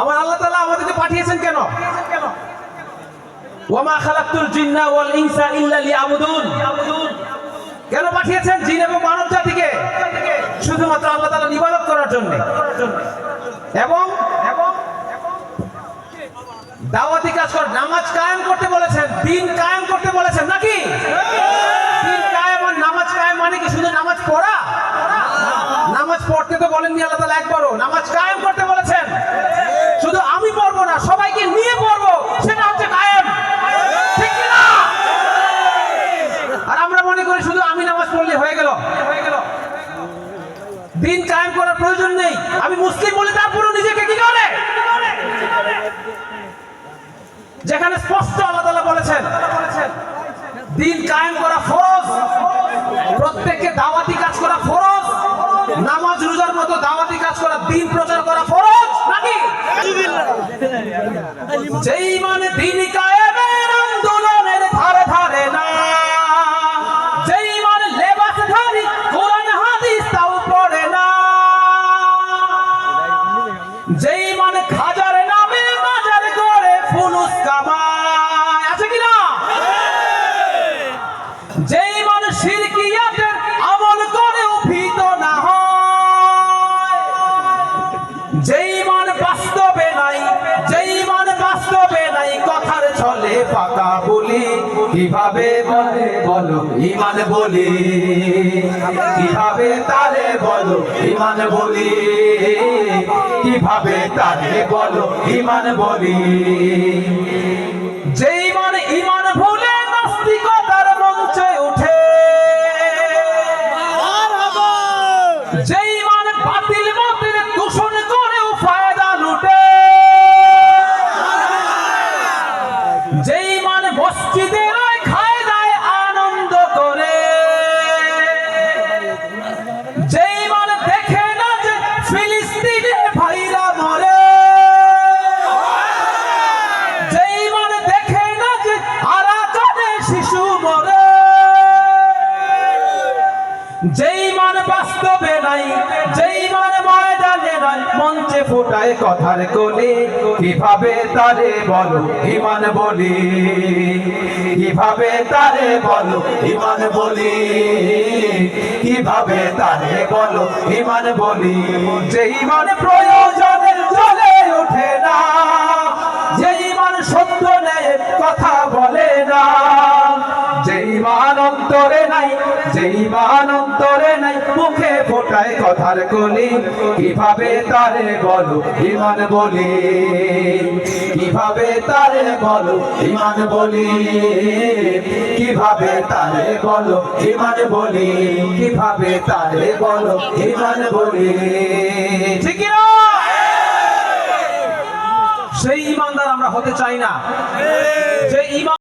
আমার আল্লাহ তাআলা আমাদেরকে পাঠিয়েছেন কেন? ওয়ামা খালাকতুল জিন্না ওয়াল ইনসা ইল্লা লিয়াবুদুন। কেন পাঠিয়েছেন জিন এবং মানব জাতিকে? শুধুমাত্র আল্লাহ তাআলার ইবাদত করার জন্য। এবং দাওয়াতি কাজ করে নামাজ কায়েম করতে বলেছেন, দিন কায়েম করতে বলেছেন নাকি? দিন কায়েম আর নামাজ কায়েম মানে কি শুধু নামাজ পড়া? নামাজ পড়তে তো বলেননি আল্লাহ তাআলা একবারও। নামাজ কায়েম করতে বলেছেন। শুধু আমি পড়বো না, সবাইকে নিয়ে পড়বো, সেটা হচ্ছে কায়েম। ঠিক কি না? আর আমরা মনে করি শুধু আমি নামাজ পড়লে হয়ে গেল। দিন কায়েম করার প্রয়োজন নেই। আমি মুসলিম বলে তারপরও নিজেকে কি করে? যেখানে স্পষ্ট আল্লাহ তাআলা বলেছেন দিন কায়েম করা ফরজ, প্রত্যেককে দাওয়াতি কাজ করা ফরজ, নামাজ রোজার মতো দাওয়াতি কাজ করা, দিন প্রচার করা ফরজ নাকি? যেই মানে দিন কায়েমের আন্দোলনের ধারে ধারে না, যেই মানে লেবাসধারী কোরআন হাদিস তাও পড়ে না, যেই মানে খাজার নামে মাজার করে ফুলুস কামায়, আছে কিনা? যেই মানে শিরকিয়াতের আমল করেও ভীত না হয়, যেই মানে বাস্তবে নাই, যেই মানে বাস্তবে নাই কথার ছলে পাকা বলি, কিভাবে বলে বলো ঈমান বলি, কিভাবে তারে বলো ঈমান বলি, কিভাবে তারে বলো ঈমান বলি। যেই মানে ঈমান ভুলে নাস্তিকতার মঞ্চে উঠে, যেই মানে বাতিল মতের দূষণ করেও ফায়দা লুটে, যেই মানে মসজিদে খায় দায় আনন্দ করে, যেই মানে দেখে না যে ফিলিস্তিনে ভাইরা মরে, যেই মানে দেখে না যে আরাকানে শিশু মরে, যেই মানে বাস্তবে নাই, যেই মানে ময়দানে নাই, মঞ্চে ফোটায় কথার কলি, কিভাবে তারে বলো ঈমান বলি, কিভাবে তারে বলো ঈমান বলি, কিভাবে তারে বলো ঈমান বলি। যেই মানে প্রয়োজনে চলে ওঠে না, যেই মানে সত্য নেয় কথা বলে না, যেই মান অন্তরে নাই, যেই মান অন্তরে নাই, মুখে ফোটায় কথার কলি, কিভাবে তারে বলো ঈমান বলি, কিভাবে তারে বলো ঈমান বলি, কিভাবে তারে বলো ঈমান বলি, কিভাবে তারে বলো ঈমান বলি। ঠিক না? সেই ঈমানদার আমরা হতে চাই না যে ঈমান